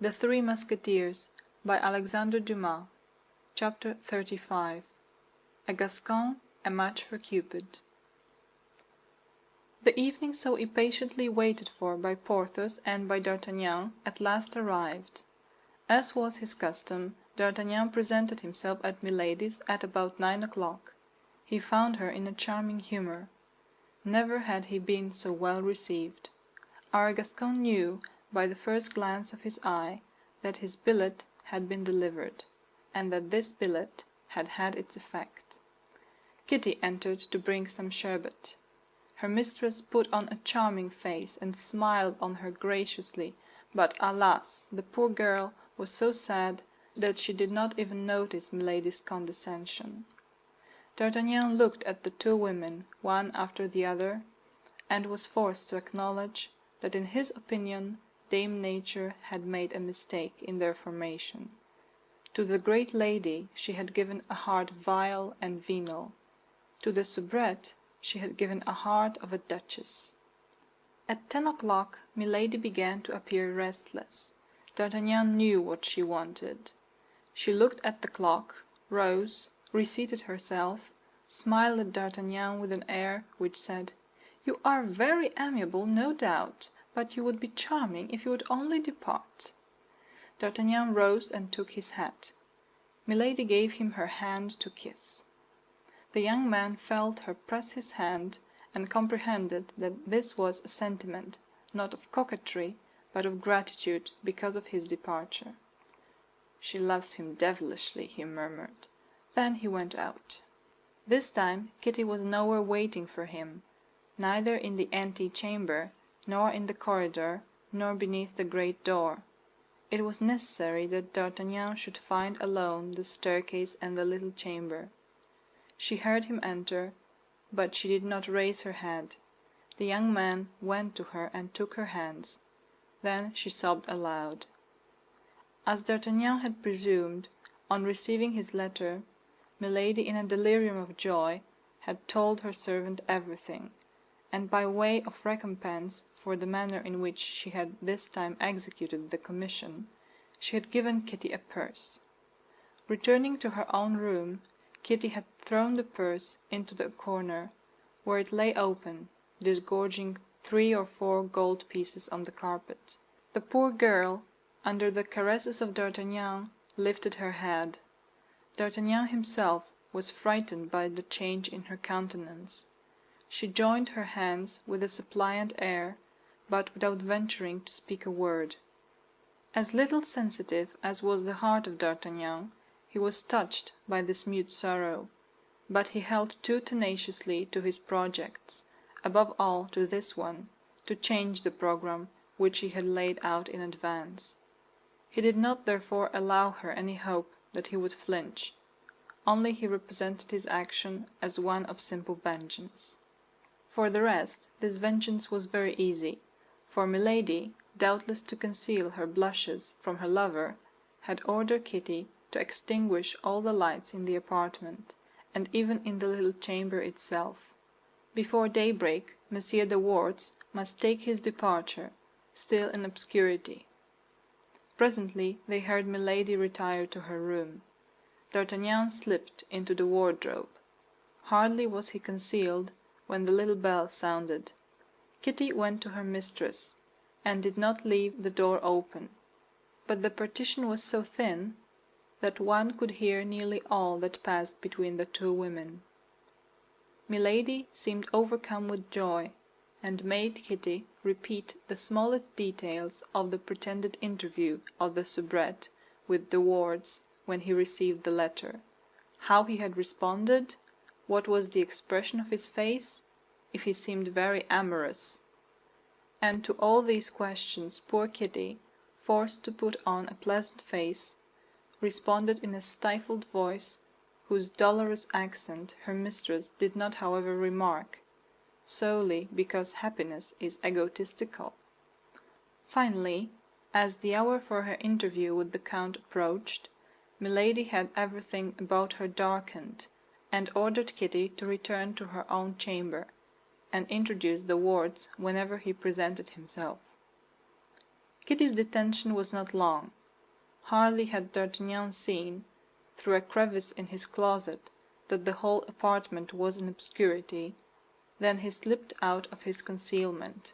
The Three Musketeers by Alexandre Dumas. Chapter 35. A Gascon, a match for Cupid. The evening so impatiently waited for by Porthos and by D'Artagnan at last arrived. As was his custom, D'Artagnan presented himself at Milady's at about 9 o'clock. He found her in a charming humor. Never had he been so well received. Our Gascon knew, by the first glance of his eye, that his billet had been delivered, and that this billet had had its effect. Kitty entered to bring some sherbet. Her mistress put on a charming face and smiled on her graciously, but alas! the poor girl was so sad that she did not even notice Milady's condescension. D'Artagnan looked at the two women, one after the other, and was forced to acknowledge that in his opinion Dame Nature had made a mistake in their formation. To the great lady she had given a heart vile and venal. To the soubrette she had given a heart of a duchess. At 10 o'clock Milady began to appear restless. D'Artagnan knew what she wanted. She looked at the clock, rose, reseated herself, smiled at D'Artagnan with an air which said, "You are very amiable, no doubt, but you would be charming if you would only depart." D'Artagnan rose and took his hat. Milady gave him her hand to kiss. The young man felt her press his hand, and comprehended that this was a sentiment, not of coquetry, but of gratitude because of his departure. "She loves him devilishly," he murmured. Then he went out. This time Kitty was nowhere waiting for him, neither in the ante-chamber, nor in the corridor, nor beneath the great door. It was necessary that D'Artagnan should find alone the staircase and the little chamber. She heard him enter, but she did not raise her head. The young man went to her and took her hands. Then she sobbed aloud. As D'Artagnan had presumed, on receiving his letter, Milady, in a delirium of joy, had told her servant everything, and by way of recompense for the manner in which she had this time executed the commission, she had given Kitty a purse. Returning to her own room, Kitty had thrown the purse into the corner, where it lay open, disgorging 3 or 4 gold pieces on the carpet. The poor girl, under the caresses of D'Artagnan, lifted her head. D'Artagnan himself was frightened by the change in her countenance. She joined her hands with a suppliant air, but without venturing to speak a word. As little sensitive as was the heart of D'Artagnan, he was touched by this mute sorrow, but he held too tenaciously to his projects, above all to this one, to change the programme which he had laid out in advance. He did not therefore allow her any hope that he would flinch, only he represented his action as one of simple vengeance. For the rest, this vengeance was very easy, for Milady, doubtless to conceal her blushes from her lover, had ordered Kitty to extinguish all the lights in the apartment, and even in the little chamber itself. Before daybreak, Monsieur de Wardes must take his departure, still in obscurity. Presently they heard Milady retire to her room. D'Artagnan slipped into the wardrobe. Hardly was he concealed when the little bell sounded. Kitty went to her mistress, and did not leave the door open, but the partition was so thin that one could hear nearly all that passed between the two women. Milady seemed overcome with joy, and made Kitty repeat the smallest details of the pretended interview of the soubrette with De Wardes when he received the letter, how he had responded, what was the expression of his face, if he seemed very amorous. And to all these questions poor Kitty, forced to put on a pleasant face, responded in a stifled voice, whose dolorous accent her mistress did not however remark, solely because happiness is egotistical. Finally, as the hour for her interview with the Count approached, Milady had everything about her darkened, and ordered Kitty to return to her own chamber, and introduce De Wardes whenever he presented himself. Kitty's detention was not long. Hardly had D'Artagnan seen, through a crevice in his closet, that the whole apartment was in obscurity, than he slipped out of his concealment,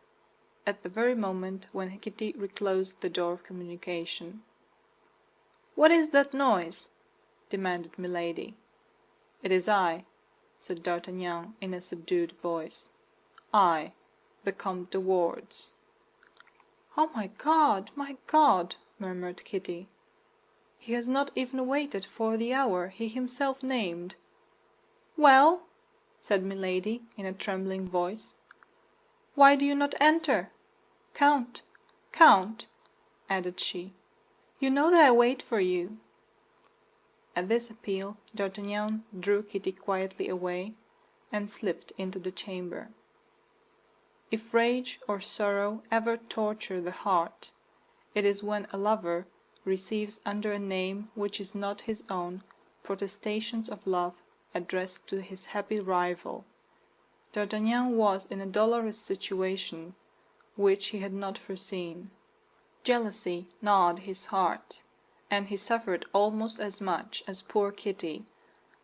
at the very moment when Kitty reclosed the door of communication. "What is that noise?" demanded Milady. "It is I," said D'Artagnan in a subdued voice. "I, the Comte de Wardes." "Oh, my God, my God!" murmured Kitty. "He has not even waited for the hour he himself named." "Well?" said Milady in a trembling voice. "Why do you not enter? Count, Count," added she, "you know that I wait for you." At this appeal D'Artagnan drew Kitty quietly away, and slipped into the chamber. If rage or sorrow ever torture the heart, it is when a lover receives under a name which is not his own protestations of love addressed to his happy rival. D'Artagnan was in a dolorous situation which he had not foreseen. Jealousy gnawed his heart, and he suffered almost as much as poor Kitty,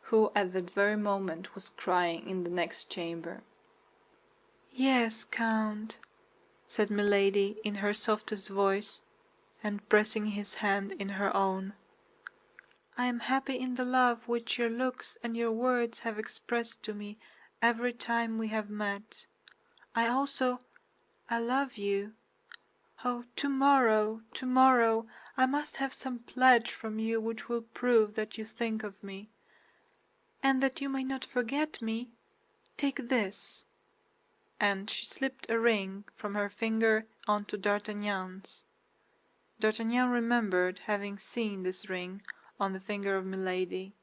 who at that very moment was crying in the next chamber. "Yes, Count," said Milady in her softest voice, and pressing his hand in her own. "I am happy in the love which your looks and your words have expressed to me every time we have met. I love you. Oh, tomorrow, tomorrow, I must have some pledge from you which will prove that you think of me. And that you may not forget me, take this." And she slipped a ring from her finger onto D'Artagnan's. D'Artagnan remembered having seen this ring on the finger of Milady.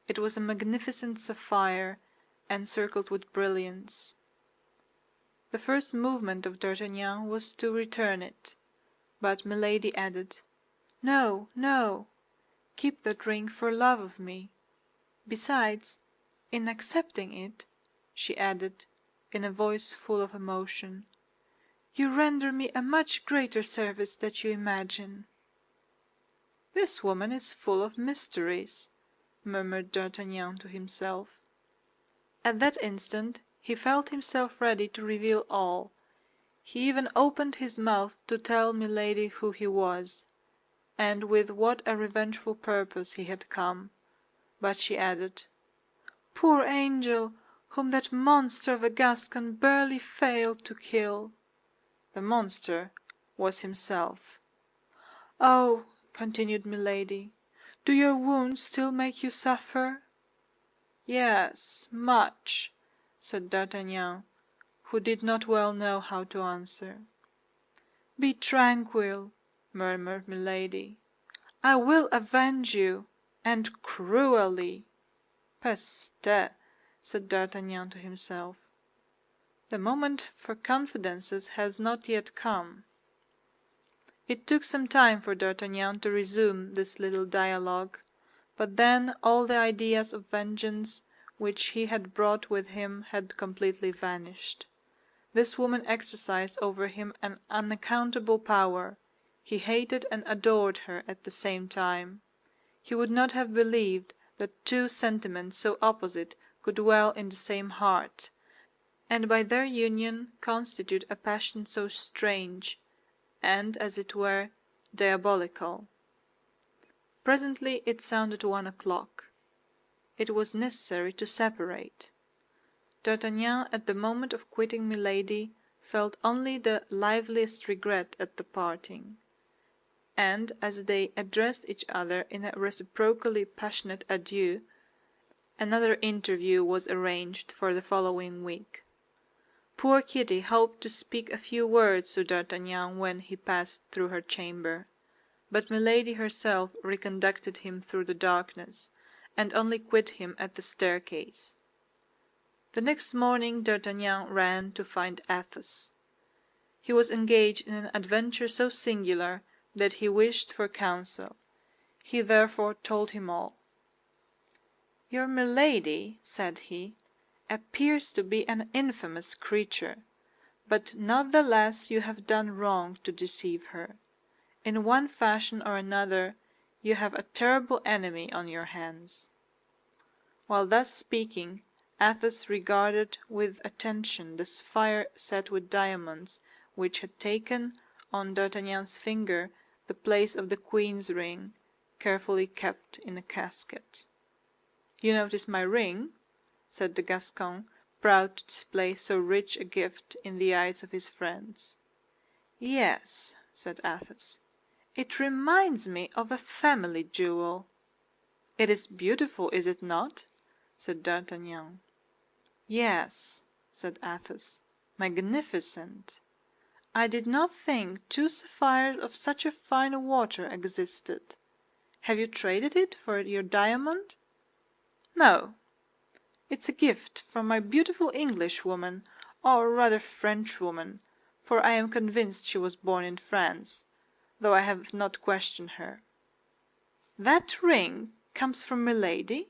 It was a magnificent sapphire, encircled with brilliants. The first movement of D'Artagnan was to return it, but Milady added, "No, no, keep that ring for love of me. Besides, in accepting it," she added, in a voice full of emotion, "you render me a much greater service than you imagine." "This woman is full of mysteries," murmured D'Artagnan to himself. At that instant he felt himself ready to reveal all. He even opened his mouth to tell Milady who he was, and with what a revengeful purpose he had come, but she added, "Poor angel, whom that monster of a Gascon barely failed to kill." The monster was himself. "Oh," continued Milady, "do your wounds still make you suffer?" "Yes, much," said D'Artagnan, who did not well know how to answer. "Be tranquil," murmured Milady. "I will avenge you, and cruelly." "Peste!" said D'Artagnan to himself. "The moment for confidences has not yet come." It took some time for D'Artagnan to resume this little dialogue, but then all the ideas of vengeance which he had brought with him had completely vanished. This woman exercised over him an unaccountable power. He hated and adored her at the same time. He would not have believed that two sentiments so opposite could dwell in the same heart, and by their union constitute a passion so strange, and, as it were, diabolical. Presently it sounded 1 o'clock. It was necessary to separate. D'Artagnan, at the moment of quitting Milady, felt only the liveliest regret at the parting, and as they addressed each other in a reciprocally passionate adieu, another interview was arranged for the following week. Poor Kitty hoped to speak a few words to D'Artagnan when he passed through her chamber, but Milady herself reconducted him through the darkness, and only quit him at the staircase. The next morning D'Artagnan ran to find Athos. He was engaged in an adventure so singular that he wished for counsel. He therefore told him all. "Your Milady," said he, "appears to be an infamous creature, but not the less you have done wrong to deceive her. In one fashion or another you have a terrible enemy on your hands." While thus speaking, Athos regarded with attention the sapphire set with diamonds which had taken on D'Artagnan's finger the place of the queen's ring, carefully kept in a casket. "You notice my ring?" said the Gascon, proud to display so rich a gift in the eyes of his friends. "Yes," said Athos, "it reminds me of a family jewel." "It is beautiful, is it not?" said D'Artagnan. "Yes," said Athos, "magnificent. I did not think two sapphires of such a fine water existed. Have you traded it for your diamond?" "No. It's a gift from my beautiful Englishwoman, or rather Frenchwoman, for I am convinced she was born in France, though I have not questioned her." "That ring comes from Milady?"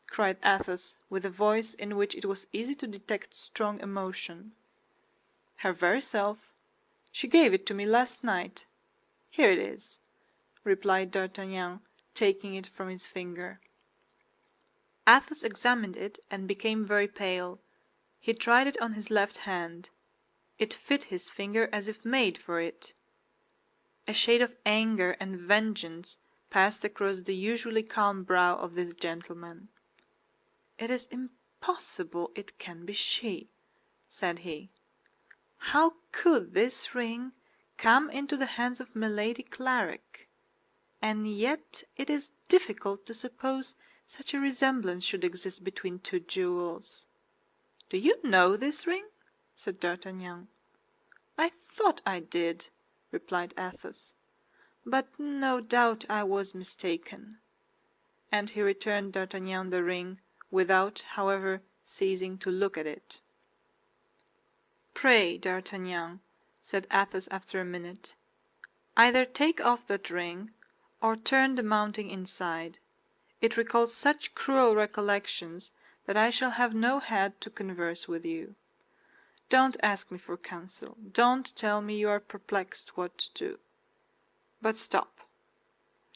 cried Athos, with a voice in which it was easy to detect strong emotion. "Her very self. She gave it to me last night. Here it is," replied D'Artagnan, taking it from his finger. Athos examined it and became very pale. He tried it on his left hand. It fit his finger as if made for it. A shade of anger and vengeance passed across the usually calm brow of this gentleman. "It is impossible it can be she," said he. "How could this ring come into the hands of Milady Clarik? And yet it is difficult to suppose such a resemblance should exist between two jewels." "Do you know this ring?" said D'Artagnan. "I thought I did," replied Athos, "but no doubt I was mistaken." And he returned D'Artagnan the ring, without, however, ceasing to look at it. "Pray, D'Artagnan," said Athos after a minute, "either take off that ring, or turn the mounting inside. It recalls such cruel recollections that I shall have no head to converse with you. Don't ask me for counsel, don't tell me you are perplexed what to do. But stop.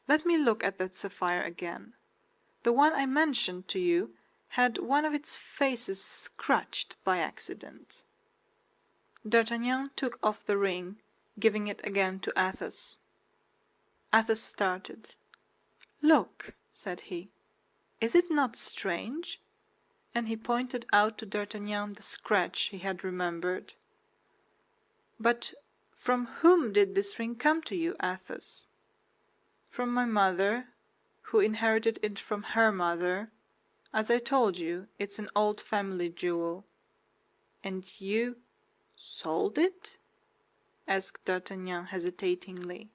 Let me look at that sapphire again. The one I mentioned to you had one of its faces scratched by accident." D'Artagnan took off the ring, giving it again to Athos. Athos started. "Look," said he, "is it not strange?" And he pointed out to D'Artagnan the scratch he had remembered. "But from whom did this ring come to you, Athos?" "From my mother, who inherited it from her mother. As I told you, it's an old family jewel." "And you sold it?" asked D'Artagnan hesitatingly.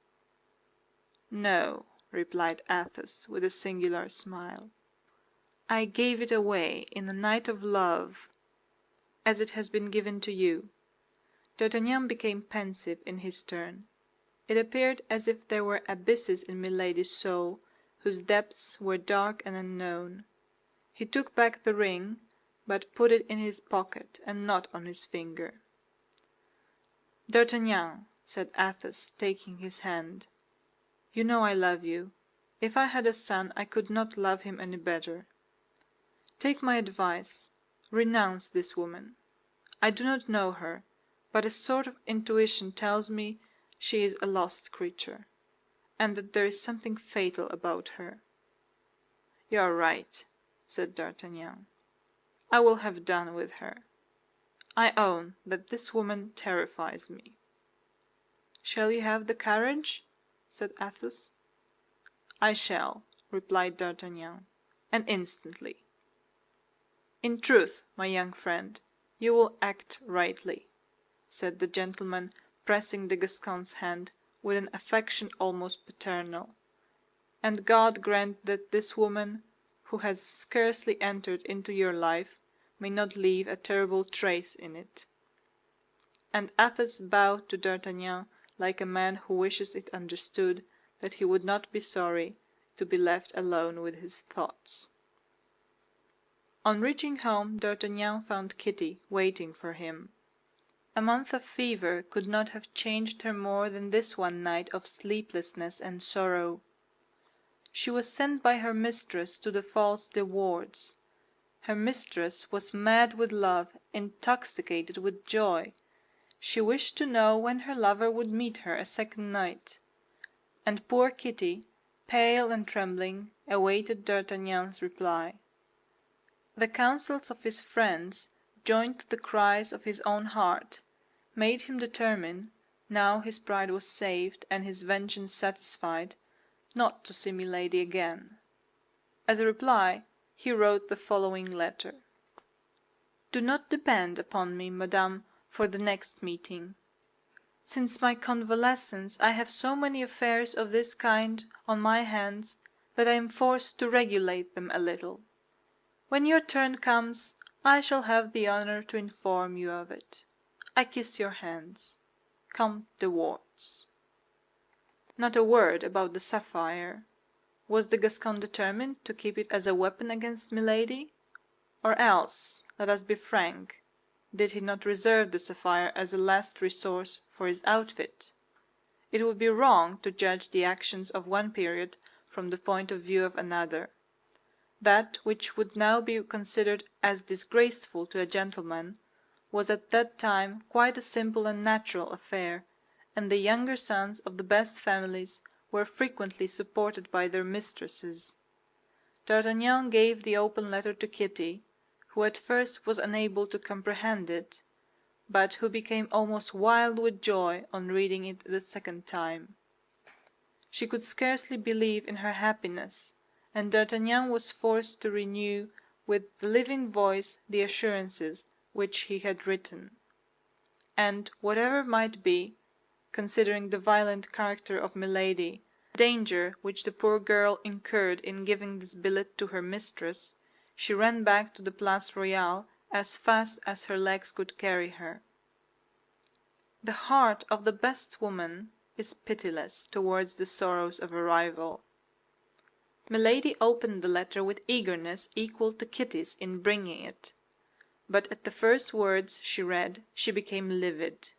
"No," replied Athos, with a singular smile. "I gave it away in a night of love, as it has been given to you." D'Artagnan became pensive in his turn. It appeared as if there were abysses in Milady's soul, whose depths were dark and unknown. He took back the ring, but put it in his pocket and not on his finger. "D'Artagnan," said Athos, taking his hand, "you know I love you. If I had a son I could not love him any better. Take my advice, renounce this woman. I do not know her, but a sort of intuition tells me she is a lost creature, and that there is something fatal about her." "You are right," said D'Artagnan. "I will have done with her. I own that this woman terrifies me." "Shall you have the carriage?" said Athos. "I shall," replied D'Artagnan, "and instantly." "In truth, my young friend, you will act rightly," said the gentleman, pressing the Gascon's hand with an affection almost paternal, "and God grant that this woman, who has scarcely entered into your life, may not leave a terrible trace in it." And Athos bowed to D'Artagnan like a man who wishes it understood that he would not be sorry to be left alone with his thoughts. On reaching home, D'Artagnan found Kitty waiting for him. A month of fever could not have changed her more than this one night of sleeplessness and sorrow. She was sent by her mistress to the false De Wardes. Her mistress was mad with love, intoxicated with joy. She wished to know when her lover would meet her a second night. And poor Kitty, pale and trembling, awaited D'Artagnan's reply. The counsels of his friends, joined to the cries of his own heart, made him determine, now his pride was saved and his vengeance satisfied, not to see Milady again. As a reply, he wrote the following letter: "Do not depend upon me, madame, for the next meeting. Since my convalescence I have so many affairs of this kind on my hands that I am forced to regulate them a little. When your turn comes, I shall have the honor to inform you of it. I kiss your hands. Comte de Wardes." Not a word about the sapphire. Was the Gascon determined to keep it as a weapon against Milady? Or else, let us be frank, did he not reserve the sapphire as a last resource for his outfit? It would be wrong to judge the actions of one period from the point of view of another. That which would now be considered as disgraceful to a gentleman was at that time quite a simple and natural affair, and the younger sons of the best families were frequently supported by their mistresses. D'Artagnan gave the open letter to Kitty, who at first was unable to comprehend it, but who became almost wild with joy on reading it the second time. She could scarcely believe in her happiness, and D'Artagnan was forced to renew with living voice the assurances which he had written. And whatever might be, considering the violent character of Milady, the danger which the poor girl incurred in giving this billet to her mistress, she ran back to the Place Royale as fast as her legs could carry her. The heart of the best woman is pitiless towards the sorrows of a rival. Milady opened the letter with eagerness equal to Kitty's in bringing it, but at the first words she read she became livid.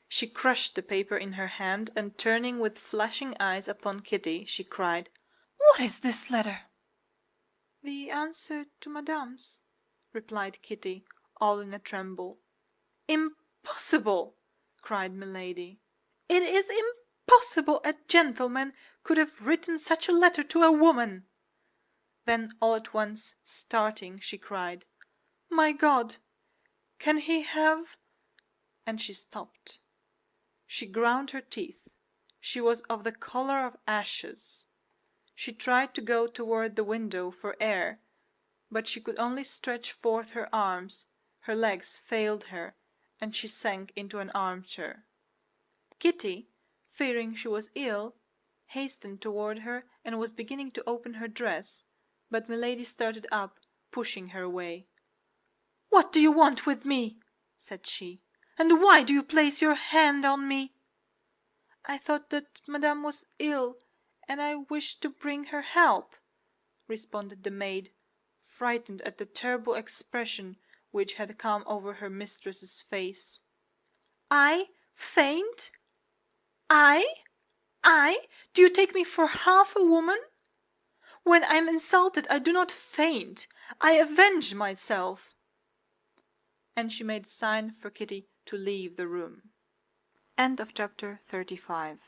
She crushed the paper in her hand, and turning with flashing eyes upon Kitty, she cried, "What is this letter?" "The answer to Madame's," replied Kitty, all in a tremble. "Impossible!" cried Milady. "It is impossible a gentleman could have written such a letter to a woman." Then all at once, starting, she cried, "My God! Can he have—" and she stopped. She ground her teeth. She was of the color of ashes. She tried to go toward the window for air, but she could only stretch forth her arms, her legs failed her, and she sank into an armchair. Kitty, fearing she was ill, hastened toward her and was beginning to open her dress, but Milady started up, pushing her away. "What do you want with me?" said she, "and why do you place your hand on me?" "I thought that Madame was ill, and I wished to bring her help," responded the maid, frightened at the terrible expression which had come over her mistress's face. "I faint? I? Do you take me for half a woman? When I am insulted I do not faint, I avenge myself." And she made a sign for Kitty to leave the room. Chapter 35